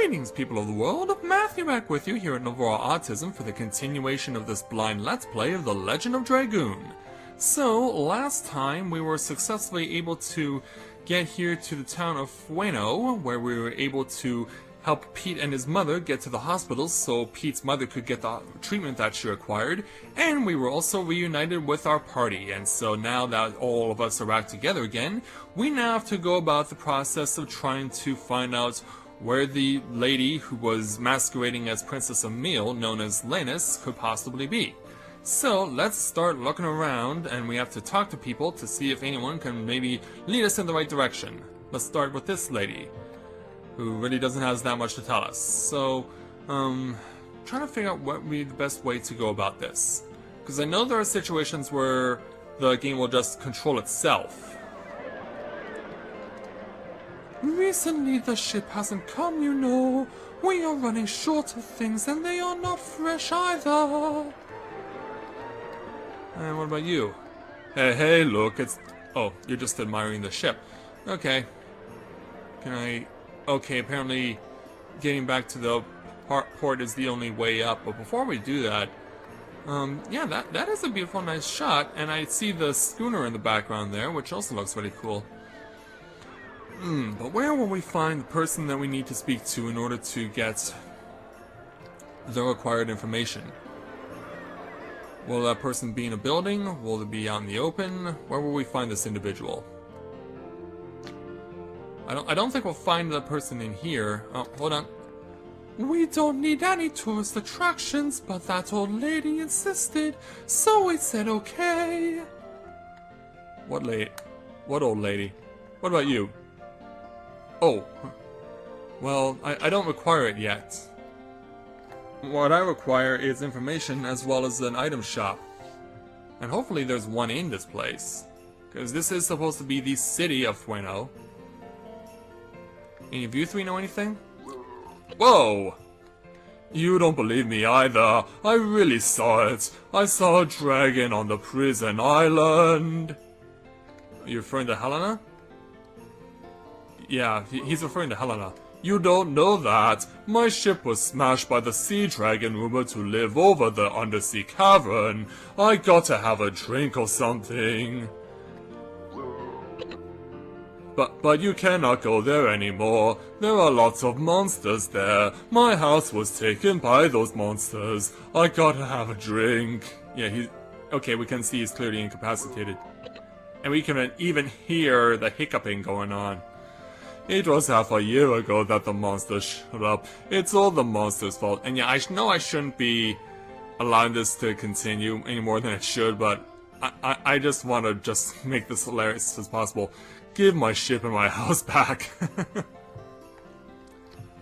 Greetings, people of the world. Matthew back with you here at Novara Autism for the continuation of this blind Let's Play of The Legend of Dragoon. So, last time we were successfully able to get here to the town of Fueno, where we were able to help Pete and his mother get to the hospital so Pete's mother could get the treatment that she required, and we were also reunited with our party. And so now that all of us are back together again, we now have to go about the process of trying to find out where the lady who was masquerading as Princess Emile, known as Lenus, could possibly be. So let's start looking around, and we have to talk to people to see if anyone can maybe lead us in the right direction. Let's start with this lady, who really doesn't have that much to tell us. So, trying to figure out what would be the best way to go about this. Because I know there are situations where the game will just control itself. Recently the ship hasn't come, you know. We are running short of things and they are not fresh either. And what about you? Hey, look, it's... Oh, you're just admiring the ship. Okay. Can I... Okay, apparently getting back to the port is the only way up. But before we do that, yeah, that is a beautiful, nice shot. And I see the schooner in the background there, which also looks really cool. But where will we find the person that we need to speak to in order to get the required information? Will that person be in a building? Will it be out in the open? Where will we find this individual? I don't think we'll find the person in here. Oh, hold on. We don't need any tourist attractions, but that old lady insisted, so we said okay. What lady? What old lady? What about you? Oh, well, I don't require it yet. What I require is information as well as an item shop. And hopefully there's one in this place. Because this is supposed to be the city of Fueno. Any of you three know anything? Whoa! You don't believe me either. I really saw it. I saw a dragon on the prison island. Are you referring to Helena? Yeah, he's referring to Helena. You don't know that. My ship was smashed by the sea dragon rumored to live over the Undersea Cavern. I got to have a drink or something. But you cannot go there anymore. There are lots of monsters there. My house was taken by those monsters. I gotta have a drink. Yeah, okay, we can see he's clearly incapacitated. And we can even hear the hiccuping going on. It was half a year ago that the monsters showed up. It's all the monsters' fault. And yeah, I know I shouldn't be allowing this to continue any more than it should, but I just want to just make this hilarious as possible. Give my ship and my house back.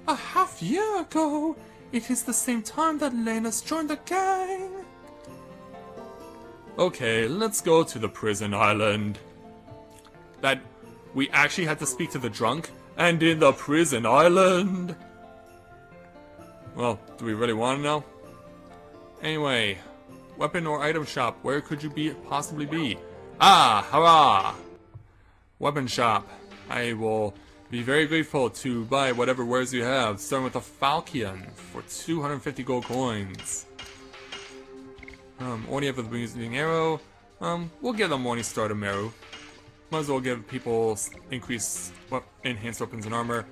A half year ago? It is the same time that Lenus joined the gang. Okay, let's go to the prison island. That... We actually had to speak to the drunk, and in the prison island. Well, do we really want to know? Anyway, weapon or item shop, where could you possibly be? Ah, hurrah! Weapon shop. I will be very grateful to buy whatever wares you have, starting with a Falcon for 250 gold coins. Already have the Bruising Arrow. We'll give them Morningstar to Meru. Might as well give people enhanced weapons and armor.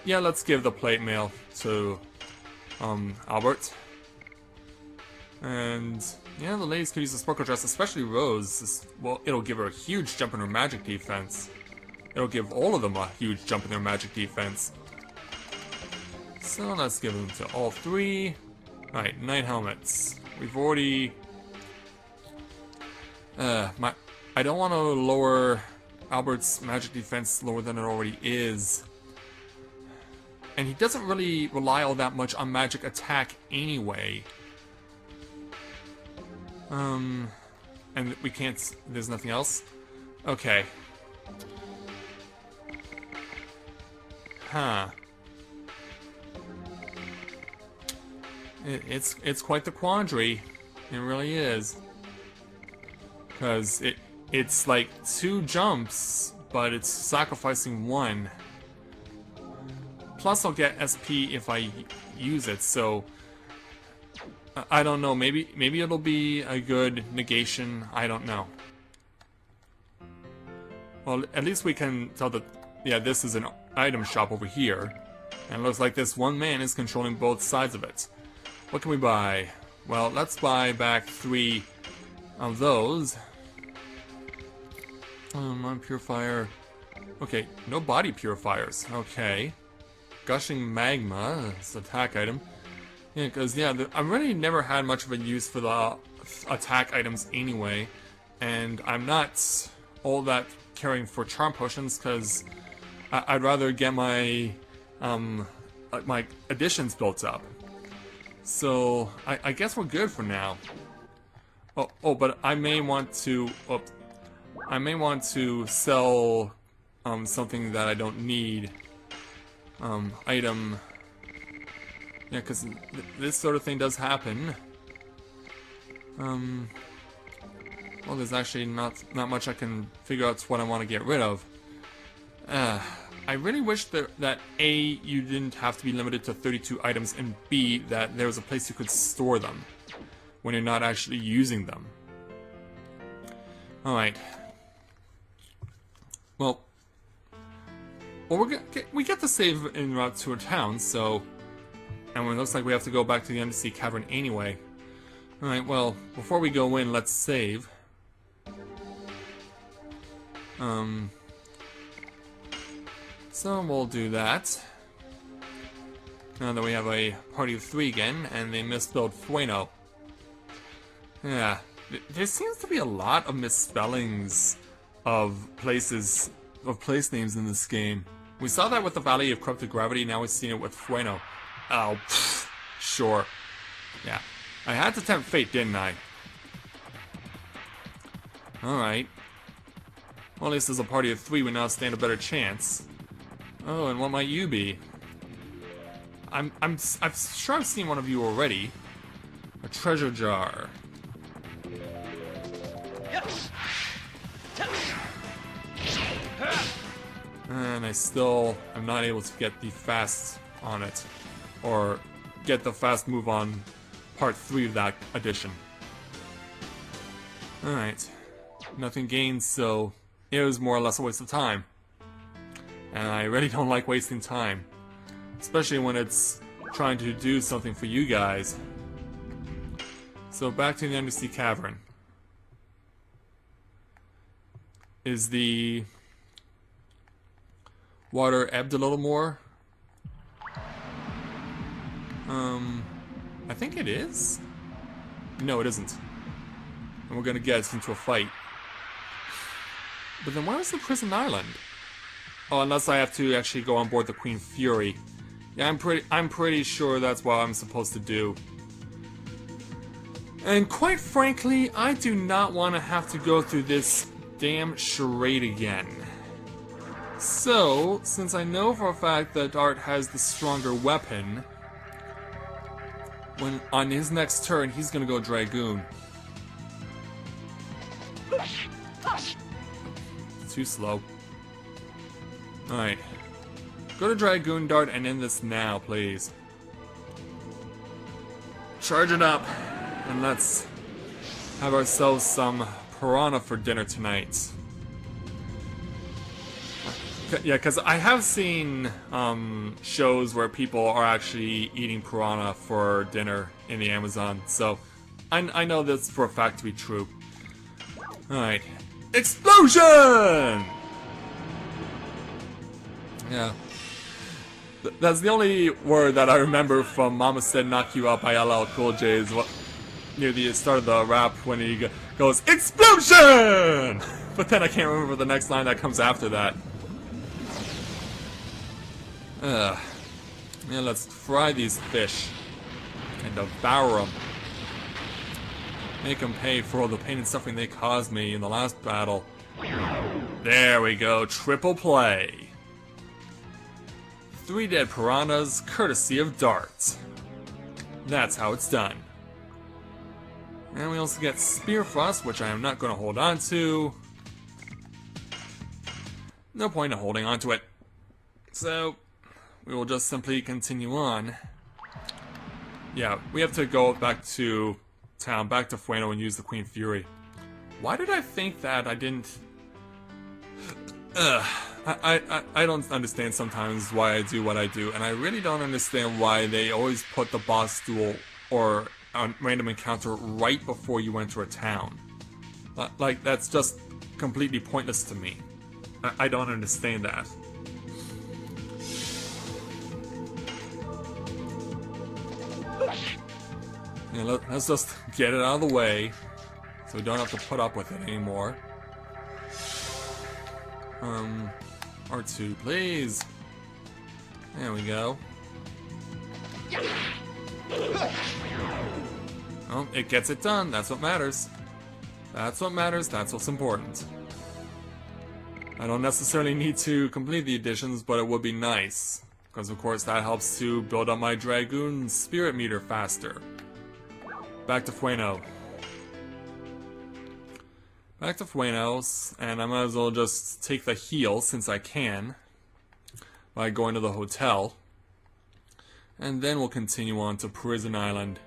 Yeah, let's give the plate mail to Albert. And yeah, the ladies could use the sparkle dress, especially Rose. Well, it'll give her a huge jump in her magic defense. It'll give all of them a huge jump in their magic defense. So let's give them to all three. Alright, 9 helmets. We've already... I don't want to lower Albert's magic defense lower than it already is. And he doesn't really rely all that much on magic attack anyway. And we can't... There's nothing else? Okay. Huh. It's quite the quandary. It really is. Because it's like 2 jumps, but it's sacrificing 1. Plus I'll get SP if I use it, so... I don't know, maybe it'll be a good negation, I don't know. Well, at least we can tell that, yeah, this is an item shop over here. And it looks like this one man is controlling both sides of it. What can we buy? Well, let's buy back 3 of those. Non-purifier. Okay, no body purifiers. Okay. Gushing magma, it's an attack item. Yeah, because, yeah, I've really never had much of a use for the attack items anyway. And I'm not all that caring for charm potions, because I'd rather get my, my additions built up. So, I guess we're good for now. Oh, but I may want to, sell, something that I don't need. Item. Yeah, because this sort of thing does happen. Well, there's actually not much I can figure out what I want to get rid of. I really wish that A, you didn't have to be limited to 32 items, and B, that there was a place you could store them when you're not actually using them. Alright. Well, we get to save en route to a town, so... And it looks like we have to go back to the Undersea Cavern anyway. Alright, well, before we go in, let's save. So we'll do that. Now that we have a party of 3 again, and they misspelled Fueno. Yeah, there seems to be a lot of misspellings of place names in this game. We saw that with the Valley of Corrupted Gravity, now we've seen it with Fueno. Oh, pfft, sure. Yeah, I had to tempt fate, didn't I? Alright. Well, at least as a party of 3, we now stand a better chance. Oh, and what might you be? I'm sure I've seen one of you already. A treasure jar. And I still am not able to get the fast on it. Or get the fast move on part 3 of that edition. Alright. Nothing gained, so it was more or less a waste of time. And I really don't like wasting time. Especially when it's trying to do something for you guys. So back to the Undersea Cavern. Is the water ebbed a little more? I think it is. No, it isn't. And we're gonna get into a fight. But then where is the prison island? Oh, unless I have to actually go on board the Queen Fury. Yeah, I'm pretty sure that's what I'm supposed to do. And quite frankly, I do not want to have to go through this damn charade again. So, since I know for a fact that Art has the stronger weapon, when on his next turn, he's gonna go Dragoon. Too slow. Alright. Go to Dragoon Dart and end this now, please. Charge it up, and let's have ourselves some piranha for dinner tonight. Yeah, because I have seen shows where people are actually eating piranha for dinner in the Amazon, so I know this for a fact to be true. Alright. Explosion! Yeah. That's the only word that I remember from Mama Said Knock You Out by LL Cool J is what near the start of the rap when he goes, EXPLOSION! But then I can't remember the next line that comes after that. Yeah, let's fry these fish and devour them. Make them pay for all the pain and suffering they caused me in the last battle. There we go, triple play. 3 dead piranhas, courtesy of Dart. That's how it's done. And we also get Spear Frost, which I am not going to hold on to. No point in holding on to it. So, we will just simply continue on. Yeah, we have to go back to town, back to Fueno, and use the Queen Fury. Why did I think that I didn't... I don't understand sometimes why I do what I do, and I really don't understand why they always put the boss duel or a random encounter right before you enter a town. Like, that's just completely pointless to me. I don't understand that. Yeah, let's just get it out of the way, so we don't have to put up with it anymore. R2, please. There we go. Oh, it gets it done. That's what matters. That's what matters. That's what's important. I don't necessarily need to complete the additions, but it would be nice. Because of course that helps to build up my Dragoon spirit meter faster. Back to Fueno. Back to Fuenos, and I might as well just take the heal since I can by going to the hotel. And then we'll continue on to Prison Island.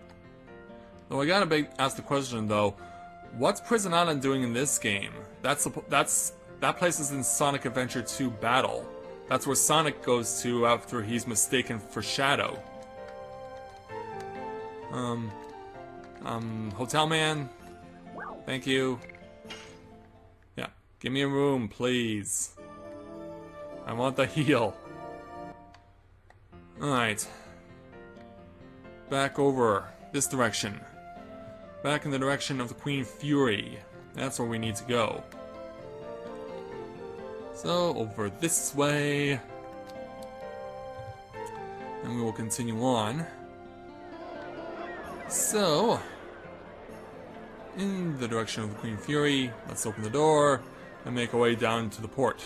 Though I gotta ask the question though, what's Prison Island doing in this game? That place is in Sonic Adventure 2 Battle. That's where Sonic goes to after he's mistaken for Shadow. Hotel man, thank you. Yeah, give me a room, please. I want the heal. Alright. Back over this direction. Back in the direction of the Queen Fury. That's where we need to go. So, over this way. And we will continue on. So, in the direction of the Queen Fury, let's open the door and make our way down to the port.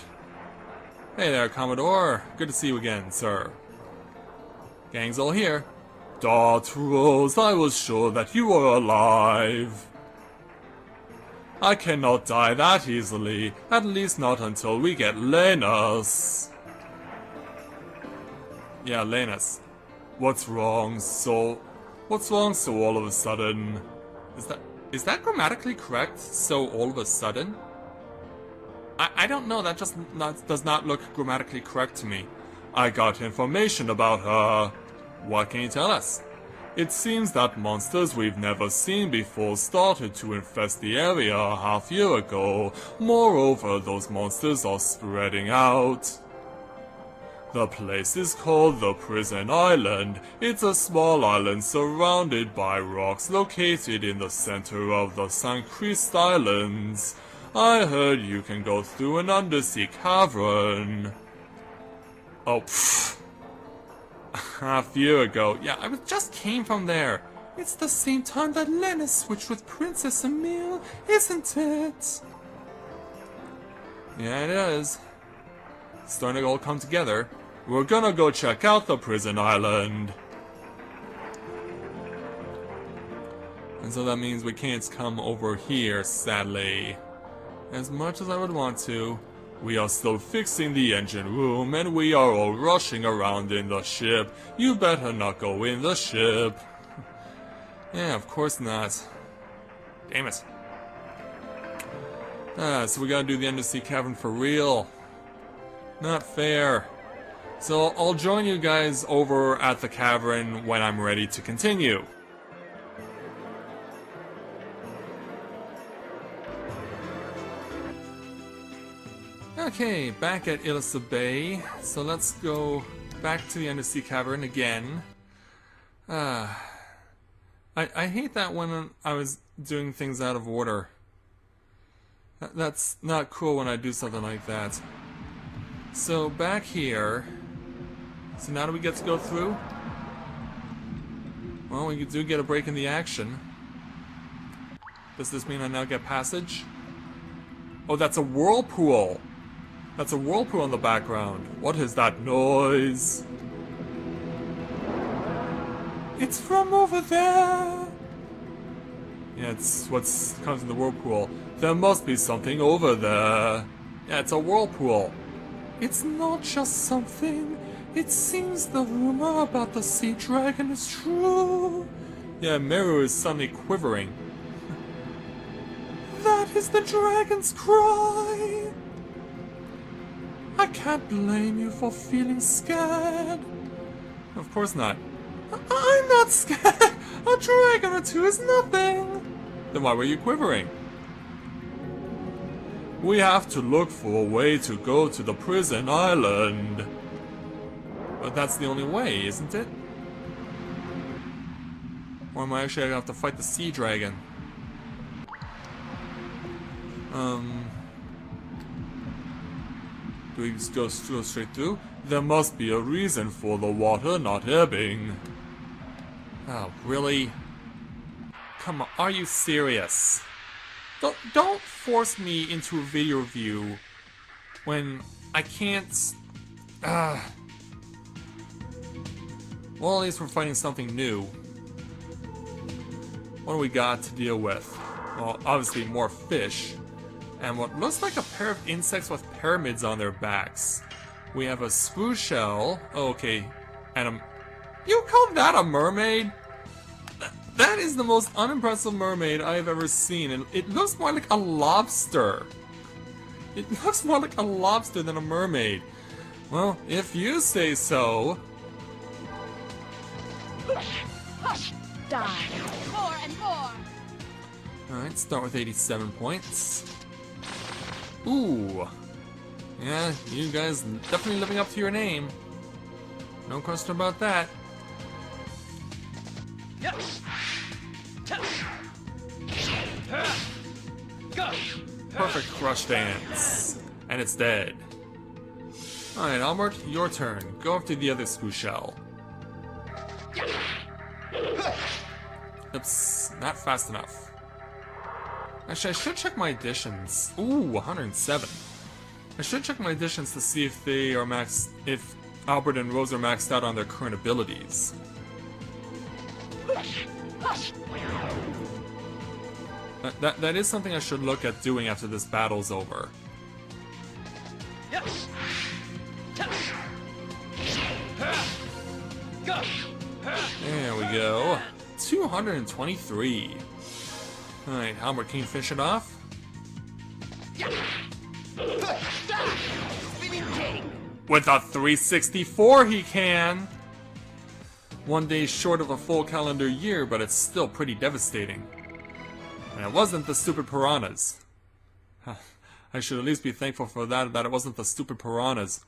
Hey there, Commodore. Good to see you again, sir. Gang's all here. Dartrose, I was sure that you were alive. I cannot die that easily, at least not until we get Lenus. Yeah, Lenus. What's wrong so all of a sudden? Is that grammatically correct, so all of a sudden? I don't know, that just does not look grammatically correct to me. I got information about her. What can you tell us? It seems that monsters we've never seen before started to infest the area a half-year ago. Moreover, those monsters are spreading out. The place is called the Prison Island. It's a small island surrounded by rocks located in the center of the St. Christ Islands. I heard you can go through an Undersea Cavern. Oh, pfft. Half-year ago. Yeah, I just came from there. It's the same time that Lenus switched with Princess Emile, isn't it? Yeah, it is. It's starting to all come together. We're gonna go check out the Prison Island. And so that means we can't come over here, sadly. As much as I would want to. We are still fixing the engine room, and we are all rushing around in the ship. You better not go in the ship. Yeah, of course not. Damn it. So we gotta do the Undersea Cavern for real. Not fair. So I'll join you guys over at the cavern when I'm ready to continue. Okay, back at Illicit Bay, so let's go back to the Undersea Cavern again. I hate that when I was doing things out of order. That's not cool when I do something like that. So back here, so now do we get to go through? Well, we do get a break in the action. Does this mean I now get passage? Oh, that's a whirlpool! That's a whirlpool in the background. What is that noise? It's from over there. Yeah, it's what comes in the whirlpool. There must be something over there. Yeah, it's a whirlpool. It's not just something. It seems the rumor about the sea dragon is true. Yeah, Meru is suddenly quivering. That is the dragon's cry. I can't blame you for feeling scared. Of course not. I'm not scared. A dragon or two is nothing. Then why were you quivering? We have to look for a way to go to the prison island. But that's the only way, isn't it? Or am I actually gonna have to fight the sea dragon? Do we just go straight through? There must be a reason for the water not ebbing. Oh, really? Come on, are you serious? Don't force me into a video review when I can't... Well, at least we're fighting something new. What do we got to deal with? Well, obviously more fish. And what looks like a pair of insects with pyramids on their backs. We have a screw shell. Oh, okay. And a... You call that a mermaid? That is the most unimpressive mermaid I've ever seen. And it looks more like a lobster. It looks more like a lobster than a mermaid. Well, if you say so. Die. More and more. Alright, start with 87 points. Ooh. Yeah, you guys definitely living up to your name. No question about that. Perfect crush dance. And it's dead. Alright, Albert, your turn. Go after the other screw shell. Oops, not fast enough. Actually, I should check my additions. Ooh, 107. I should check my additions to see if they are maxed, if Albert and Rose are maxed out on their current abilities. That is something I should look at doing after this battle's over. There we go. 223. Alright, Albert, can you finish it off? With a 364 he can! One day short of a full calendar year, but it's still pretty devastating. And it wasn't the stupid piranhas. I should at least be thankful for that it wasn't the stupid piranhas.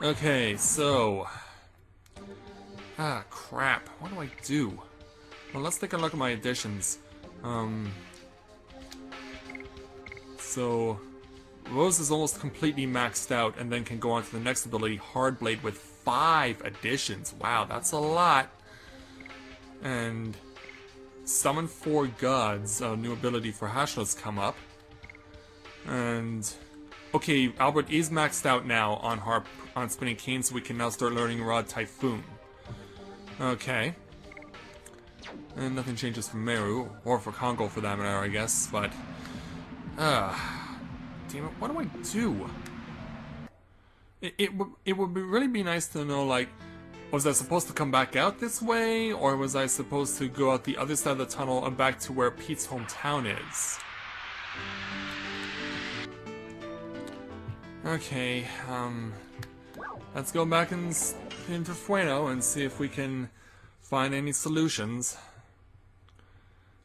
Okay, so... Ah, crap. What do I do? Well, let's take a look at my additions. So... Rose is almost completely maxed out and then can go on to the next ability, Hard Blade, with 5 additions. Wow, that's a lot. And... Summon 4 Gods, a new ability for Hashno's come up. And... Okay, Albert is maxed out now on Spinning Cane, so we can now start learning Rod Typhoon. Okay. And nothing changes for Meru, or for Congo for that matter, I guess, but... damn it, what do I do? It would really be nice to know, like, was I supposed to come back out this way, or was I supposed to go out the other side of the tunnel and back to where Pete's hometown is? Okay, let's go back into Fueno and see if we can find any solutions.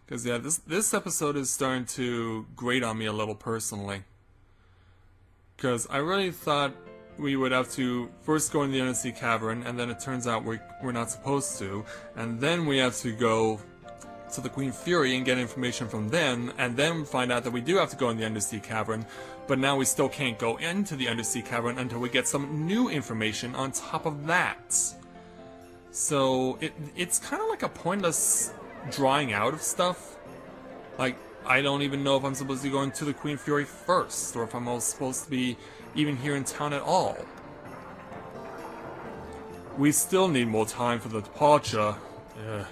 Because, yeah, this episode is starting to grate on me a little personally. Because I really thought we would have to first go in the Undersea Cavern, and then it turns out we're not supposed to, and then we have to go to the Queen Fury and get information from them, and then find out that we do have to go in the Undersea Cavern, but now we still can't go into the Undersea Cavern until we get some new information on top of that. So it's kind of like a pointless drawing out of stuff. Like, I don't even know if I'm supposed to be going to the Queen Fury first, or if I'm supposed to be even here in town at all. We still need more time for the departure. Ugh.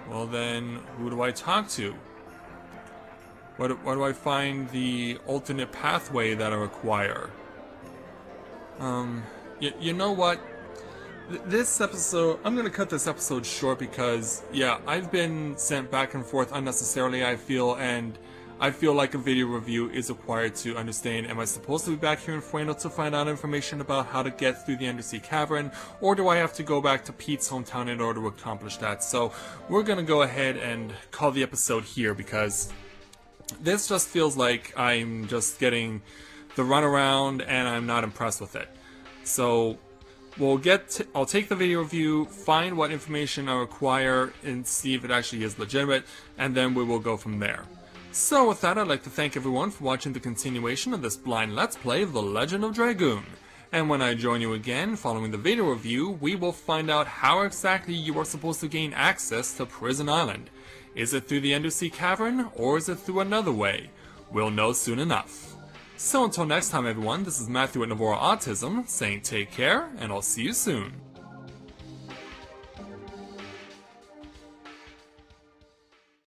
Well then, who do I talk to? Where do I find the alternate pathway that I require? You know what? This episode, I'm gonna cut this episode short because, yeah, I've been sent back and forth unnecessarily, I feel, and I feel like a video review is required to understand, am I supposed to be back here in Fueno to find out information about how to get through the Undersea Cavern, or do I have to go back to Pete's hometown in order to accomplish that? So, we're gonna go ahead and call the episode here because this just feels like I'm just getting the runaround and I'm not impressed with it. So, I'll take the video review, find what information I require, and see if it actually is legitimate, and then we will go from there. So with that, I'd like to thank everyone for watching the continuation of this blind Let's Play of The Legend of Dragoon. And when I join you again, following the video review, we will find out how exactly you are supposed to gain access to Prison Island. Is it through the Undersea Cavern, or is it through another way? We'll know soon enough. So until next time everyone, this is Matthew at Navora Autism, saying take care, and I'll see you soon.